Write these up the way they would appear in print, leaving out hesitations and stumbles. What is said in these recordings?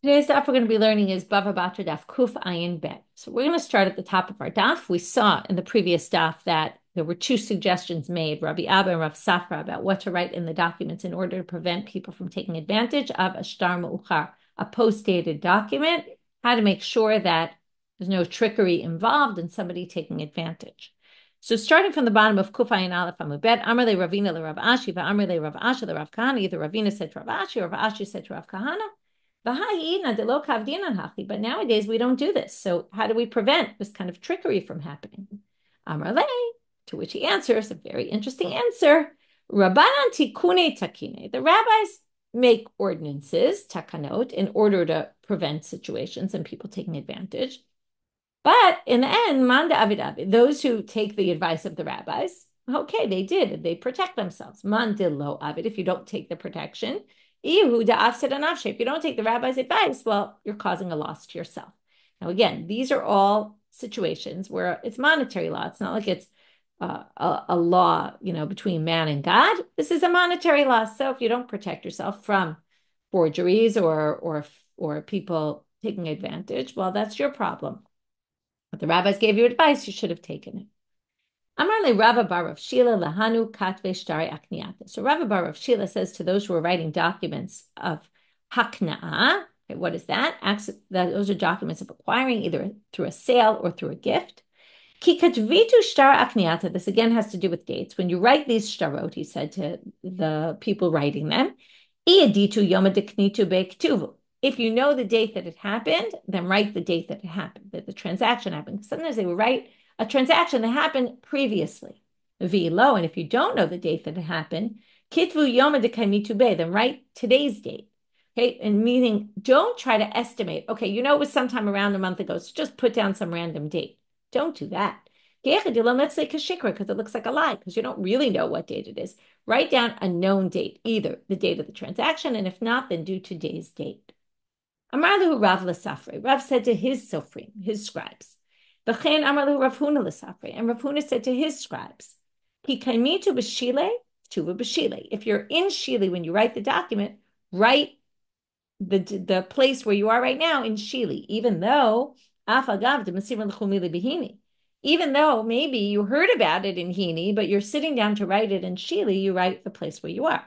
Today's daf we're going to be learning is Bava Batra daf Kuf Ayin Bet. So we're going to start at the top of our daf. We saw in the previous daf that there were two suggestions made, Rabbi Abba and Rav Safra, about what to write in the documents in order to prevent people from taking advantage of a shtar me'uchar, a post-dated document, how to make sure that there's no trickery involved in somebody taking advantage. So starting from the bottom of Kuf Ayin Aleph Amud Bet, Amar le Ravina le Rav Ashi, va'Amar le Rav Ashi le Rav Kahana, either Ravina said to Rav Ashi or Rav Ashi said to Rav Kahana. But nowadays we don't do this. So how do we prevent this kind of trickery from happening? Amar to which he answers a very interesting answer. Rabbanan tikune takine. The rabbis make ordinances, takanot, in order to prevent situations and people taking advantage. But in the end, manda avid avid, those who take the advice of the rabbis, okay, they did. They protect themselves. Manda lo avid, if you don't take the protection. If you don't take the rabbi's advice, well, you're causing a loss to yourself. Now, again, these are all situations where it's monetary law. It's not like it's a law, between man and God. This is a monetary law. So if you don't protect yourself from forgeries or people taking advantage, well, that's your problem. But the rabbis gave you advice, you should have taken it. Amar le Rava bar Rav Shila lahanu katve shtari akniyata. So Rava bar Rav Shila says to those who are writing documents of hakna'a, okay, what is that? Those are documents of acquiring either through a sale or through a gift. Ki katvitu shtar akniyata. This again has to do with dates. When you write these shtarot, he said to the people writing them, iaditu yoma deknitu be'ktuvu. If you know the date that it happened, then write the date that it happened, that the transaction happened. Sometimes they would write a transaction that happened previously. V'lo, and if you don't know the date that it happened, kitvu yoma dekamitu be, then write today's date. Okay, and meaning don't try to estimate. Okay, it was sometime around a month ago, so just put down some random date. Don't do that. Because it looks like a lie, because you don't really know what date it is. Write down a known date, either the date of the transaction, and if not, then do today's date. Amar lahu Rav l'safre. Rav said to his sofrim, his scribes. And Rav Huna said to his scribes, if you're in Shili when you write the document, write the place where you are right now in Shili, even though maybe you heard about it in Hini, but you're sitting down to write it in Shili, you write the place where you are.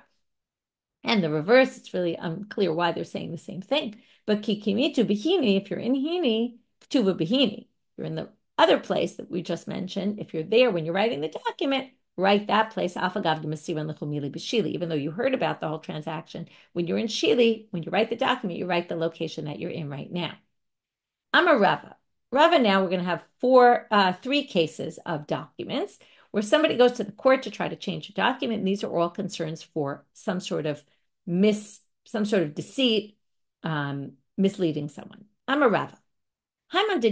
And the reverse, it's really unclear why they're saying the same thing. But kikimitu bihini, if you're in Hini, ktuva bihini. You're in the other place that we just mentioned. If you're there when you're writing the document, write that place, even though you heard about the whole transaction. When you're in Shili, when you write the document, you write the location that you're in right now. I'm a Rava. Rava, now we're going to have three cases of documents where somebody goes to the court to try to change a document. And these are all concerns for some sort of deceit, misleading someone. I'm a Rava. Somebody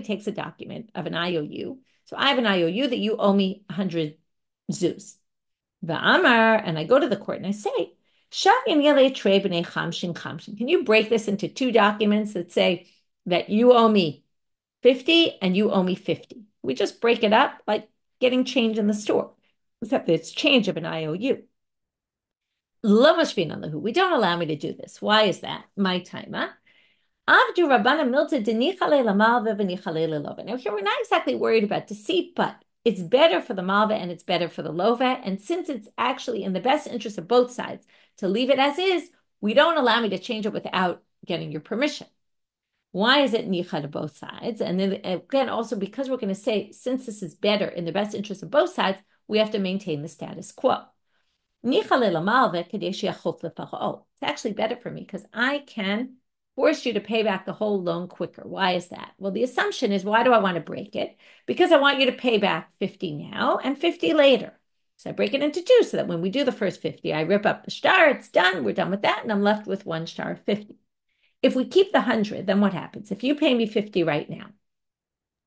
takes a document of an IOU. So I have an IOU that you owe me 100 zuz. And I go to the court and I say, can you break this into two documents that say that you owe me 50 and you owe me 50? We just break it up like getting change in the store, except that it's change of an IOU. We don't allow me to do this. Why is that? My time, huh? Now here we're not exactly worried about deceit, but it's better for the malva and it's better for the lova. And since it's actually in the best interest of both sides to leave it as is, we don't allow me to change it without getting your permission. Why is it nicha to both sides? And then again, also because we're going to say, since this is better in the best interest of both sides, we have to maintain the status quo. It's actually better for me because I can force you to pay back the whole loan quicker. Why is that? Well, the assumption is, why do I want to break it? Because I want you to pay back 50 now and 50 later. So I break it into two so that when we do the first 50, I rip up the star, it's done, we're done with that, and I'm left with one star of 50. If we keep the 100, then what happens? If you pay me 50 right now,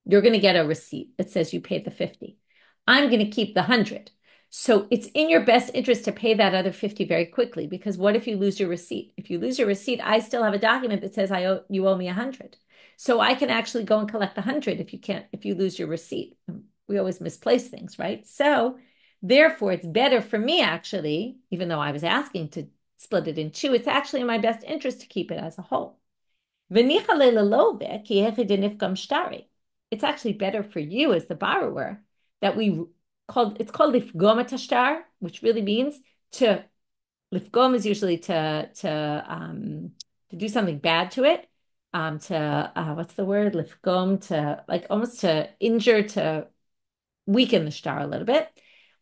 you're going to get a receipt that says you paid the 50. I'm going to keep the 100. So it's in your best interest to pay that other 50 very quickly, because what if you lose your receipt? If you lose your receipt, I still have a document that says you owe me 100. So I can actually go and collect the 100 if you lose your receipt. We always misplace things, right? So therefore, it's better for me, actually, even though I was asking to split it in two. It's actually in my best interest to keep it as a whole. It's actually better for you as the borrower that it's called lifgom et hashtar, which really means to lifgom is usually to do something bad to it. What's the word? Lifgom, to like almost to injure, to weaken the shtar a little bit.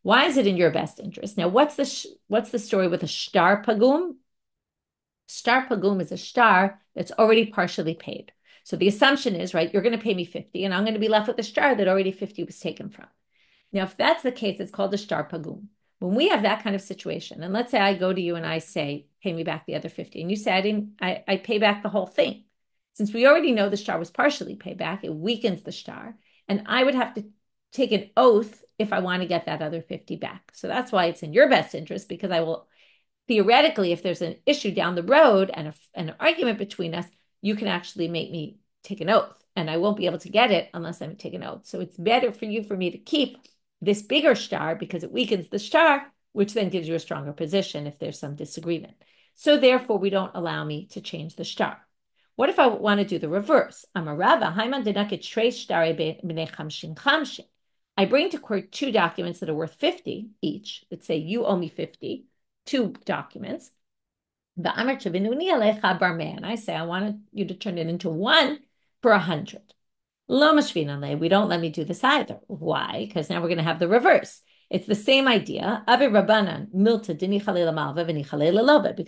Why is it in your best interest? Now, what's the story with a shtar pagum? Shtar pagum is a shtar that's already partially paid. So the assumption is, right, you're going to pay me 50 and I'm going to be left with a shtar that already 50 was taken from. Now, if that's the case, it's called a shtar pagum. When we have that kind of situation, and let's say I go to you and I say, pay me back the other 50, and you say, I pay back the whole thing. Since we already know the shtar was partially paid back, it weakens the shtar, and I would have to take an oath if I want to get that other 50 back. So that's why it's in your best interest, because I will, theoretically, if there's an issue down the road and an argument between us, you can actually make me take an oath, and I won't be able to get it unless I take an oath. So it's better for me to keep this bigger shtar because it weakens the shtar, which then gives you a stronger position if there's some disagreement. So therefore, we don't allow me to change the shtar. What if I want to do the reverse? I bring to court two documents that are worth 50 each, that say you owe me 50, two documents. And I say, I want you to turn it into one for 100. We don't let me do this either. Why? Because now we're going to have the reverse. It's the same idea. Because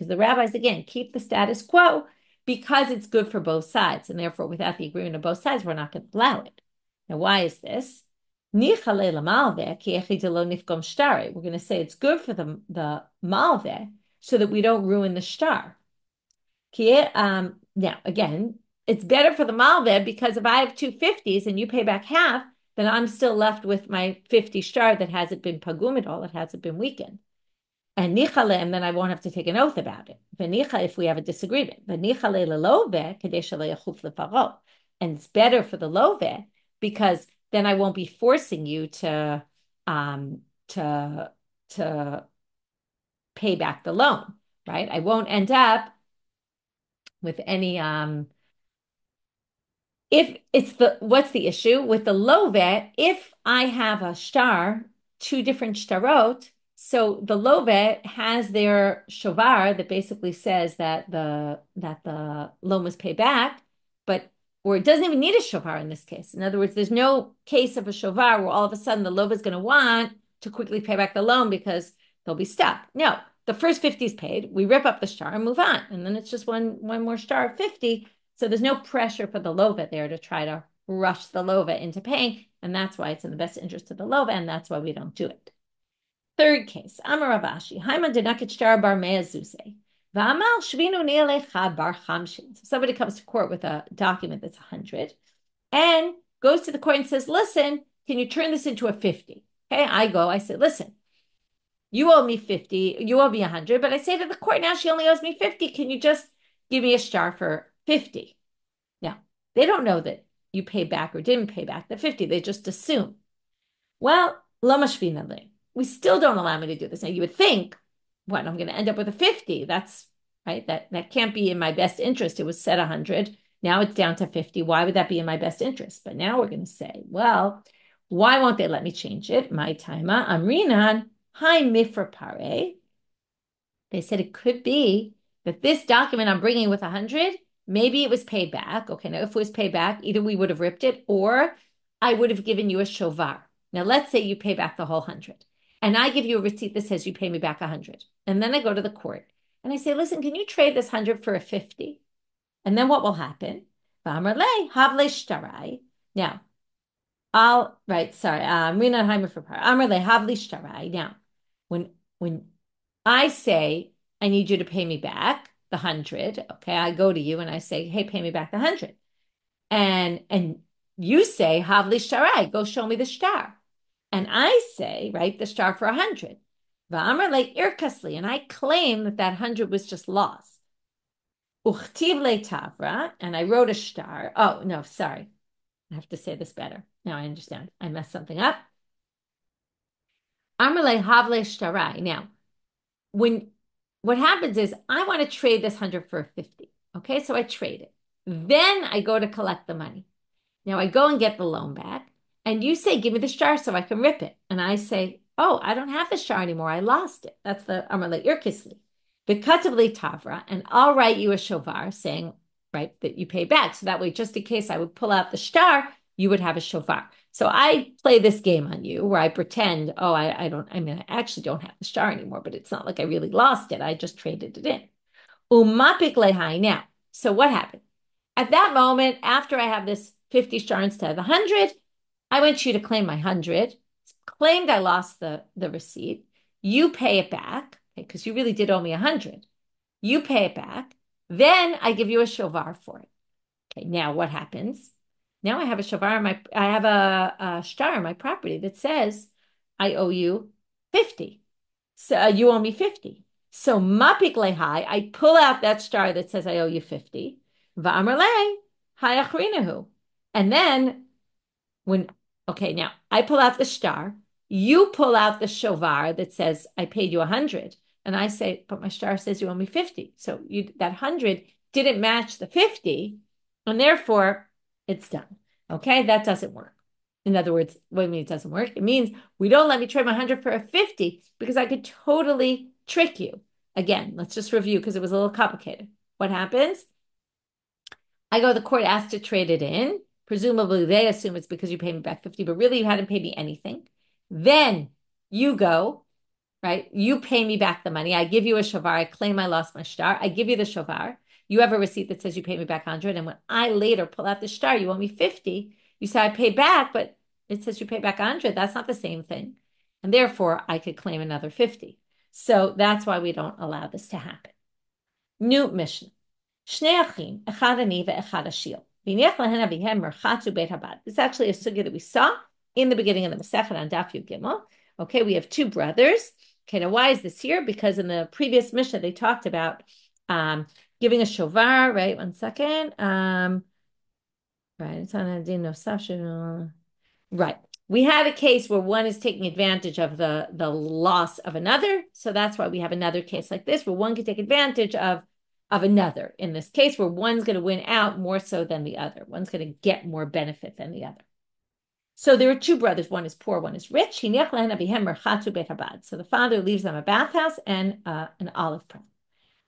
the rabbis, again, keep the status quo because it's good for both sides. And therefore, without the agreement of both sides, we're not going to allow it. Now, why is this? We're going to say it's good for the malveh so that we don't ruin the shtar. Now, again, it's better for the malveh because if I have two 50s and you pay back half, then I'm still left with my 50 shtar that hasn't been pagum at all, it hasn't been weakened. And then I won't have to take an oath about it. If we have a disagreement. And it's better for the loveh because then I won't be forcing you to pay back the loan, right? I won't end up with any if it's what's the issue with the loveh? If I have a shtar, two different shtarot, so the loveh has their shovar that basically says that the loan was paid back, or it doesn't even need a shovar in this case. In other words, there's no case of a shovar where all of a sudden the loveh is going to want to quickly pay back the loan because they'll be stuck. No, the first 50 is paid. We rip up the shtar and move on, and then it's just one more shtar of 50. So there's no pressure for the loveh there to try to rush the loveh into paying, and that's why it's in the best interest of the loveh, and that's why we don't do it. Third case, Amar Rav Ashi, Haiman denakit shtar bar mea zuzeh, v'amal shvinu ne'alecha bar chamshin. So somebody comes to court with a document that's 100, and goes to the court and says, listen, can you turn this into a 50? Okay, I say, listen, you owe me 50, you owe me 100, but I say to the court now she only owes me 50. Can you just give me a shtar for 50? Now, they don't know that you paid back or didn't pay back the 50. They just assume. Well, we still don't allow me to do this. Now, you would think, what, I'm going to end up with a 50. That's right. That can't be in my best interest. It was set 100. Now it's down to 50. Why would that be in my best interest? But now we're going to say, well, why won't they let me change it? My taima amrinan hi mifra pare. They said it could be that this document I'm bringing with 100, maybe it was paid back. Okay, now if it was paid back, either we would have ripped it or I would have given you a shovar. Now let's say you pay back the whole 100 and I give you a receipt that says you pay me back 100. And then I go to the court and I say, listen, can you trade this 100 for a 50? And then what will happen? Now, when I say, I need you to pay me back the 100. Okay, I go to you and I say, hey, pay me back the 100. And you say, Havli Sharai, go show me the shtar. And I say, right, the shtar for 100. Va'amar le irkasli, and I claim that 100 was just lost. Uchtiv le tavra, and I wrote a shtar. Oh, no, sorry. I have to say this better. Now I understand. I messed something up. Amar le havle shtarai. Now, when what happens is I want to trade this 100 for a 50. Okay, so I trade it. Then I go to collect the money. Now I go and get the loan back, and you say, give me the shtar so I can rip it. And I say, oh, I don't have the shtar anymore. I lost it. That's the Amarle Irkisli. Bekatabli Tavra, and I'll write you a shovar saying, right, that you pay back. So that way, just in case I would pull out the shtar, you would have a shovar. So I play this game on you where I pretend, oh, I actually don't have the shtar anymore, but it's not like I really lost it. I just traded it in. Umapik lehai. Now, so what happened? At that moment, after I have this 50 shtar instead of the 100, I want you to claim my 100. Claimed I lost the receipt. You pay it back, because you really did owe me 100. You pay it back. Then I give you a shovar for it. Okay, now what happens? Now I have a shovar, I have a shtar on my property that says I owe you 50. So you owe me 50. So mapik lehai, I pull out that shtar that says I owe you 50. Va'amar lei hayachrinahu. And then now I pull out the shtar, you pull out the shovar that says I paid you 100. And I say, but my shtar says you owe me 50. So that 100 didn't match the 50. And therefore, it's done. Okay, that doesn't work. In other words, what do you mean it doesn't work? It means we don't let me trade my 100 for a 50 because I could totally trick you. Again, let's just review because it was a little complicated. What happens? I go to the court, asked to trade it in. Presumably, they assume it's because you paid me back 50, but really you hadn't paid me anything. Then you go, right? You pay me back the money. I give you a shovar. I claim I lost my shtar. I give you the shovar. You have a receipt that says you paid me back 100. And when I later pull out the shtar, you owe me 50. You say I paid back, but it says you paid back 100. That's not the same thing. And therefore, I could claim another 50. So that's why we don't allow this to happen. New Mishnah. Shnei achim, echad ani ve'echad ashil. V'niach lehen avihem merchatzu beit habad. This is actually a sugya that we saw in the beginning of the Masechet on Daf Yud Gimel. Okay, we have two brothers. Okay, now why is this here? Because in the previous Mishnah, they talked about giving a shovar, right? One second. Right, it's on a din nosaf. Right. We had a case where one is taking advantage of the loss of another. So that's why we have another case like this, where one can take advantage of another. In this case, where one's going to win out more so than the other. One's going to get more benefit than the other. So there are two brothers. One is poor, one is rich. So the father leaves them a bathhouse and an olive press.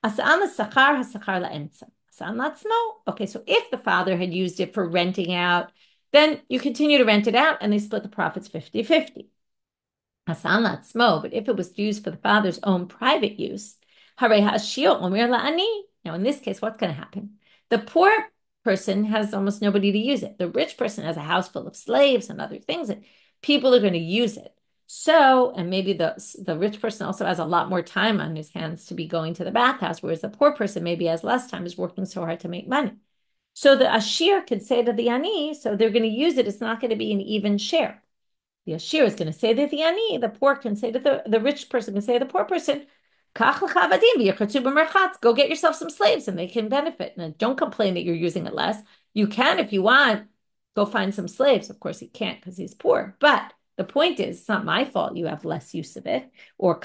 Okay, so if the father had used it for renting out, then you continue to rent it out and they split the profits 50-50. But if it was used for the father's own private use, now in this case, what's going to happen? The poor person has almost nobody to use it. The rich person has a house full of slaves and other things, and people are going to use it. So, and maybe the rich person also has a lot more time on his hands to be going to the bathhouse, whereas the poor person maybe has less time, is working so hard to make money. So the ashir could say to the ani, so they're going to use it. It's not going to be an even share. The ashir is going to say to the ani, the poor can say to the rich person can say to the poor person, go get yourself some slaves and they can benefit. And don't complain that you're using it less. You can, if you want, go find some slaves. Of course, he can't because he's poor. But the point is, it's not my fault you have less use of it. Or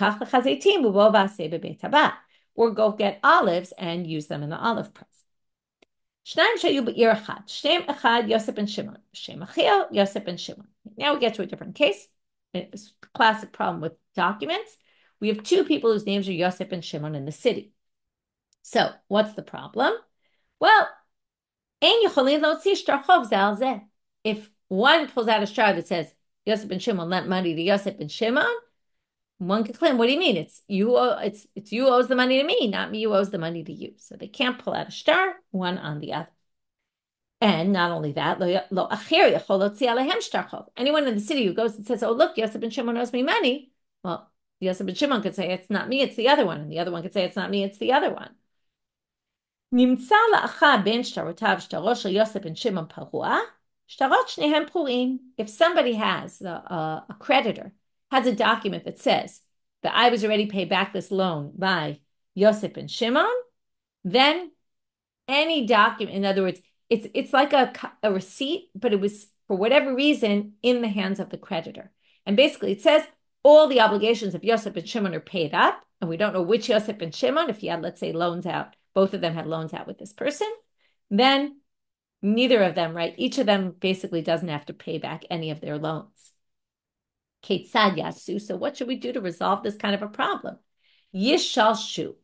go get olives and use them in the olive press. Now we get to a different case. It's a classic problem with documents. We have two people whose names are Yosef and Shimon in the city. So what's the problem? Well, if one pulls out a shtar that says Yosef and Shimon lent money to Yosef and Shimon, one could claim, what do you mean? It's you owes the money to me, not me who owes the money to you. So they can't pull out a shtar, one on the other. And not only that, anyone in the city who goes and says, oh, look, Yosef and Shimon owes me money. Well, Yosef and Shimon could say, it's not me, it's the other one. And the other one could say, it's not me, it's the other one. If somebody has, a creditor, has a document that says that I was already paid back this loan by Yosef and Shimon, then any document, in other words, it's like a receipt, but it was, for whatever reason, in the hands of the creditor. And basically it says all the obligations of Yosef and Shimon are paid up and we don't know which Yosef and Shimon, if he had, let's say, loans out, both of them had loans out with this person, then neither of them, right? Each of them basically doesn't have to pay back any of their loans. Ketzad yasu. So what should we do to resolve this kind of a problem? Yishal shu.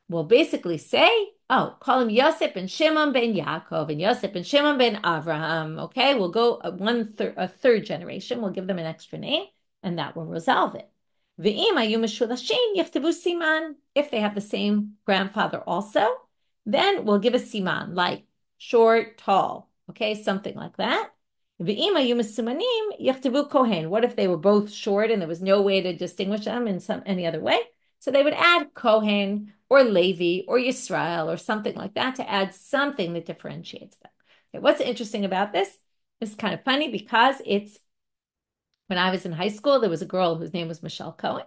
We'll basically say, oh, call him Yosef and Shimon ben Yaakov and Yosef and Shimon ben Avraham. Okay, we'll go a third generation. We'll give them an extra name, and that will resolve it. If they have the same grandfather also, then we'll give a siman, like short, tall, okay, something like that. What if they were both short and there was no way to distinguish them in any other way? So they would add Kohen or Levi or Yisrael or something like that to add something that differentiates them. Okay, what's interesting about this? It's kind of funny because it's when I was in high school, there was a girl whose name was Michelle Cohen,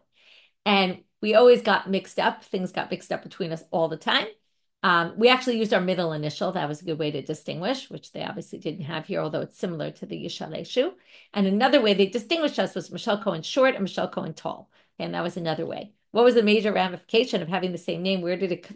and we always got mixed up. Things got mixed up between us all the time. We actually used our middle initial. That was a good way to distinguish, which they obviously didn't have here, although it's similar to the Yishaleshu. And another way they distinguished us was Michelle Cohen short and Michelle Cohen tall. And that was another way. What was the major ramification of having the same name? Where did it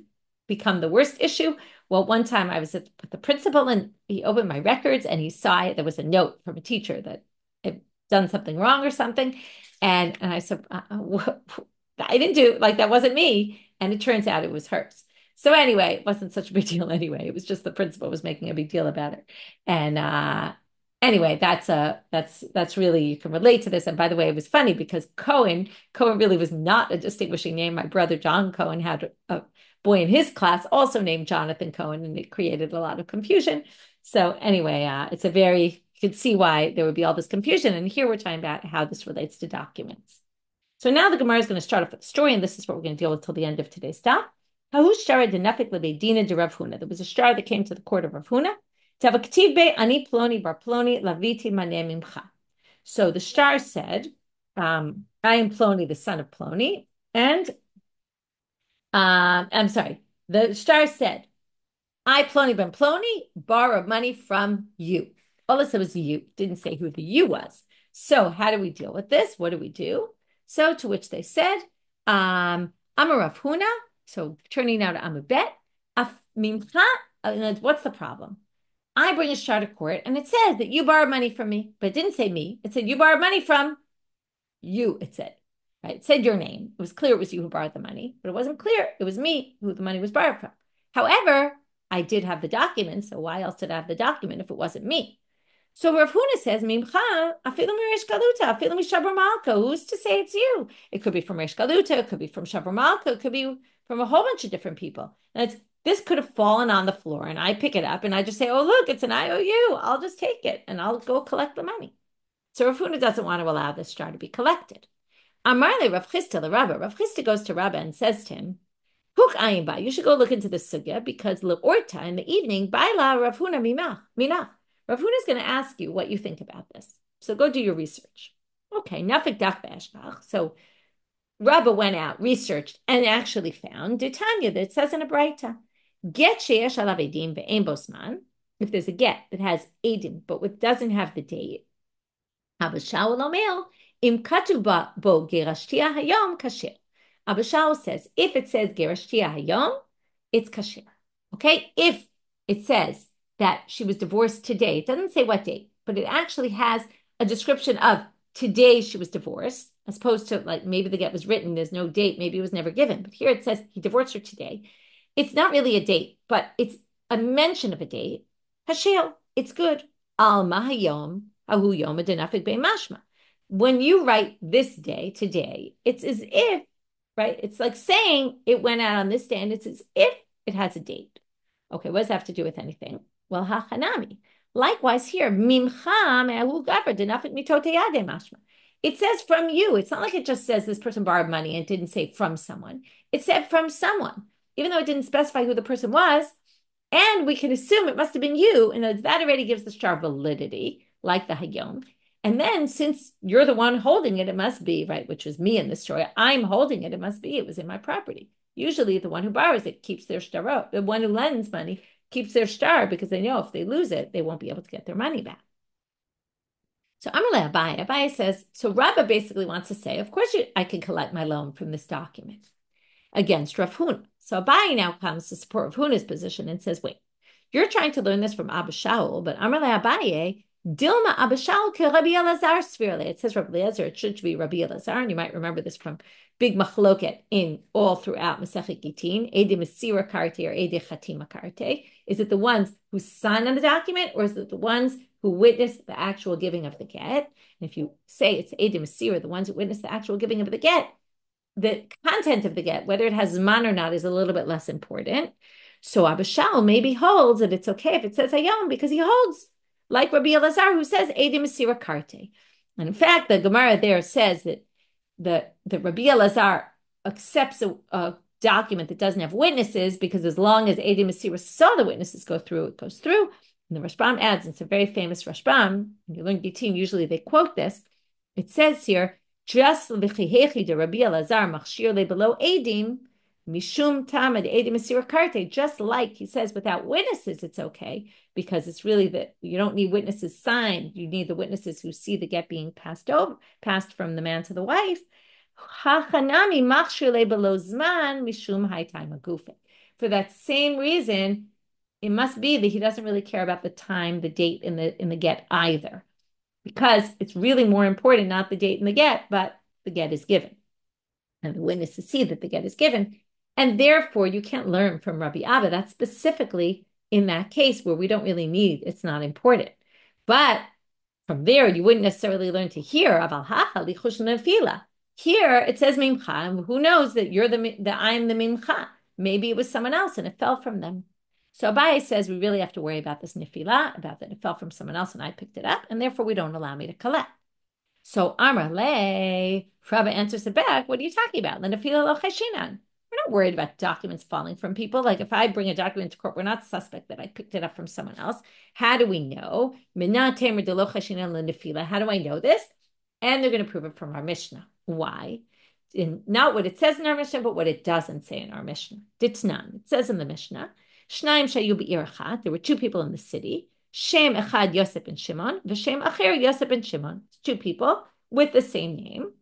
become the worst issue? Well, one time I was with the principal and he opened my records and he saw it. There was a note from a teacher that had done something wrong or something. And I said, I didn't do, like, that wasn't me. And it turns out it was hers. So anyway, it wasn't such a big deal anyway. It was just the principal was making a big deal about it. And anyway, that's really, you can relate to this. And by the way, it was funny because Cohen really was not a distinguishing name. My brother John Cohen had a boy in his class also named Jonathan Cohen, and it created a lot of confusion. So anyway, you could see why there would be all this confusion. And here we're talking about how this relates to documents. So now the Gemara is going to start off with the story, and this is what we're going to deal with till the end of today's talk. There was a star that came to the court of Rav Huna. So the star said, I am Ploni, the son of Ploni. And I'm sorry, the star said, I, Ploni ben Ploni, borrow money from you. All it said was you, didn't say who the you was. So how do we deal with this? What do we do? So to which they said, I'm a Rav Huna. So turning now to Amabet, what's the problem? I bring a shtar to court and it says that you borrowed money from me, but it didn't say me. It said you borrowed money from you, it said. Right? It said your name. It was clear it was you who borrowed the money, but it wasn't clear it was me who the money was borrowed from. However, I did have the document, so why else did I have the document if it wasn't me? So Rav Huna says, Mimcha, afilu mirish galuta, afilu mishabar malka. Who's to say it's you? It could be from Rish Galuta, it could be from Shavar Malka, it could be from a whole bunch of different people. And this could have fallen on the floor, and I pick it up, and I just say, oh, look, it's an IOU. I'll just take it, and I'll go collect the money. So Rav Huna doesn't want to allow this jar to be collected. Amarle Rav Chisda the Rabba. Rav Chisda goes to Rabba and says to him, Huk ayin ba, you should go look into this sugya, because leorta, in the evening, baila Rav Huna minach. Rav Huna is going to ask you what you think about this. So go do your research. Okay, nafik dach be'eshkach. So Rabba went out, researched, and actually found Tanya that it says in a Braita, get sheyesh alav edim ve'ein bosman. If there's a get that has edim, but it doesn't have the date, Abba Shaul omel im katu bo gerashtia hayom kasher. Abba Shaul says, if it says gerashtia hayom, it's kasher. Okay, if it says that she was divorced today, it doesn't say what date, but it actually has a description of today she was divorced, as opposed to, like, maybe the get was written, there's no date, maybe it was never given. But here it says he divorced her today. It's not really a date, but it's a mention of a date. Hashil, it's good. Al mahayom, ahu yom adenafik be mashma. When you write this day, today, it's as if, right? It's like saying it went out on this day, and it's as if it has a date. Okay, what does that have to do with anything? Well, hachanami. Likewise here, mimcha me'ahu gaver denafik mitoteyade mashma. It says from you. It's not like it just says this person borrowed money and it didn't say from someone. It said from someone, even though it didn't specify who the person was. And we can assume it must have been you. And that already gives the shtar validity, like the Hayom. And then since you're the one holding it, it must be, right, which was me in this story. I'm holding it. It must be. It was in my property. Usually the one who borrows it keeps their shtar. The one who lends money keeps their shtar because they know if they lose it, they won't be able to get their money back. So Amalei Abaye. Abaye says, so Rabba basically wants to say, of course I can collect my loan from this document. against Rav Huna. So Abaye now comes to support Rav Huna's position and says, wait, you're trying to learn this from Abba Shaul, but Amar le Abaye, Dilma Abba Shaul ke Rabbi Elazar Svirle. It says Rabbi Elazar, it should be Rabbi Elazar, and you might remember this from big machloket in all throughout Masechet Gitin, Ede Mesira Karte or Ede Chatima Karte. Is it the ones who sign on the document, or is it the ones who witness the actual giving of the get? And if you say it's Ede Mesira, the ones who witness the actual giving of the get, the content of the get, whether it has zman or not, is a little bit less important. So Abba Shaul maybe holds that it's okay if it says Hayom, because he holds like Rabbi Elazar, who says Ede Mesira Karte. And in fact, the Gemara there says that the Rabbi Elazar accepts a document that doesn't have witnesses, because as long as Ede Mesira saw the witnesses go through, it goes through. And the Rashbam adds, it's a very famous Rashbam, when you learn Gitin, usually they quote this. It says here, just l'chihechi de Rabbi Elazar machshir le below edim mishum tamad edim mesira karte. Just like he says, without witnesses, it's okay, because it's really that you don't need witnesses signed. You need the witnesses who see the get being passed from the man to the wife. Hachanami machshir le below zman mishum haitai magufe. For that same reason, it must be that he doesn't really care about the time, the date in the get either, because it's really more important not the date in the get, but the get is given, and the witnesses see that the get is given, and therefore you can't learn from Rabbi Abba. That's specifically in that case where we don't really need, it's not important. But from there, you wouldn't necessarily learn to hear aval hacha lichush nefila. Here it says mimcha, and who knows that you're that I'm the mimcha? Maybe it was someone else and it fell from them. So Abaye says we really have to worry about this nefila, about that it fell from someone else and I picked it up, and therefore we don't allow me to collect. So Amar le, Rava answers it back, what are you talking about? Nefila lo cheshinan. We're not worried about documents falling from people. Like if I bring a document to court, we're not suspect that I picked it up from someone else. How do we know? How do I know this? And they're going to prove it from our Mishnah. Why? Not what it says in our Mishnah, but what it doesn't say in our Mishnah. Ditnan. It says in the Mishnah, Shnaim shayu be'ir achat. There were two people in the city. Shem echad Yosef and Shimon. V'shem acher Yosef and Shimon. It's two people with the same name.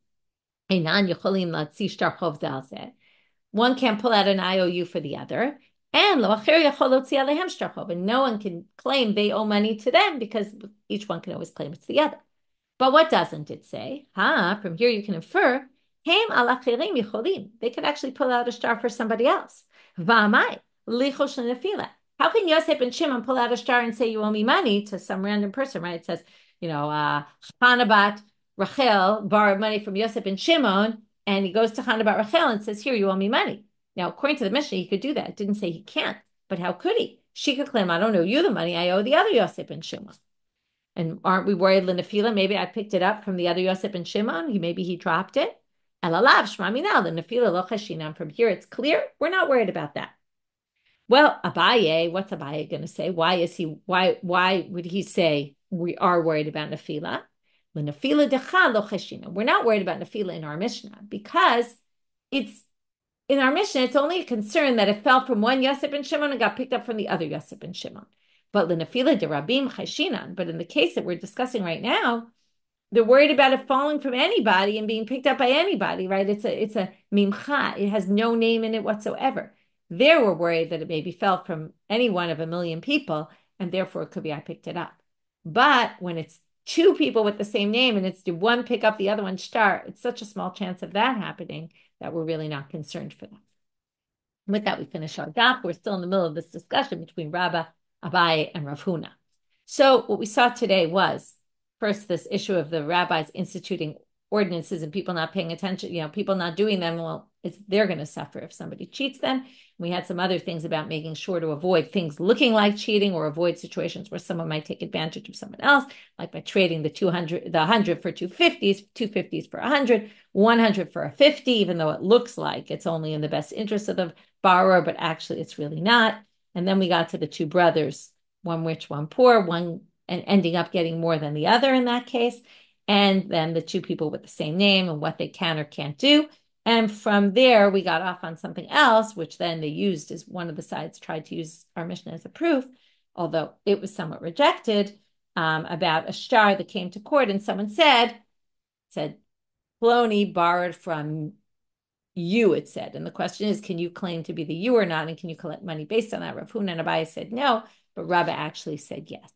Einan yocholim latzi shtar chov zal zeh. One can't pull out an IOU for the other. And lo acher yachol lotzi alehem shtar chov. And no one can claim they owe money to them, because each one can always claim it's the other. But what doesn't it say? From here you can infer, Hem al achirim yicholim. They could actually pull out a shtar for somebody else. Va'amai. How can Yosef and Shimon pull out a shtar and say you owe me money to some random person, right? It says, Chanabat Rachel borrowed money from Yosef and Shimon, and he goes to Chanabat Rachel and says, here, you owe me money. Now, according to the Mishnah, he could do that. It didn't say he can't, but how could he? She could claim, I don't owe you the money, I owe the other Yosef and Shimon. And aren't we worried, Lenefila? Maybe I picked it up from the other Yosef and Shimon. Maybe he dropped it. Elalav shmami now, Lenefila lo chashinam. From here, it's clear. We're not worried about that. Well, Abaye, what's Abaye going to say? Why would he say we are worried about nefila? Nefila decha lo cheshina. We're not worried about nefila in our Mishnah, because it's in our Mishnah, it's only a concern that it fell from one Yosef and Shimon and got picked up from the other Yosef and Shimon. But lenefila de rabim cheshinan. But in the case that we're discussing right now, they're worried about it falling from anybody and being picked up by anybody, right? It's a mimcha. It has no name in it whatsoever. There we're worried that it maybe fell from any one of a million people, and therefore it could be I picked it up. But when it's two people with the same name and it's did one pick up the other one shtar, it's such a small chance of that happening that we're really not concerned for that. With that, we finish our daf. We're still in the middle of this discussion between Rabba, Abaye, and Rav Huna. So what we saw today was, first, this issue of the rabbis instituting ordinances and people not paying attention, people not doing them. Well, they're going to suffer if somebody cheats them. We had some other things about making sure to avoid things looking like cheating, or avoid situations where someone might take advantage of someone else, like by trading the 100 for 250s, 250s for 100, 100 for a 50, even though it looks like it's only in the best interest of the borrower, but actually it's really not. And then we got to the two brothers, one rich, one poor, one and ending up getting more than the other in that case. And then the two people with the same name and what they can or can't do. And from there, we got off on something else, which then they used as one of the sides tried to use our Mishnah as a proof, although it was somewhat rejected, about a shtar that came to court. And someone said, Ploni borrowed from you, it said. And the question is, can you claim to be the you or not? And can you collect money based on that? Rav Huna and Abaye said no, but Rava actually said yes.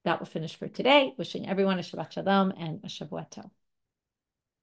That will finish for today. Wishing everyone a Shabbat Shalom and a Shavua Tov.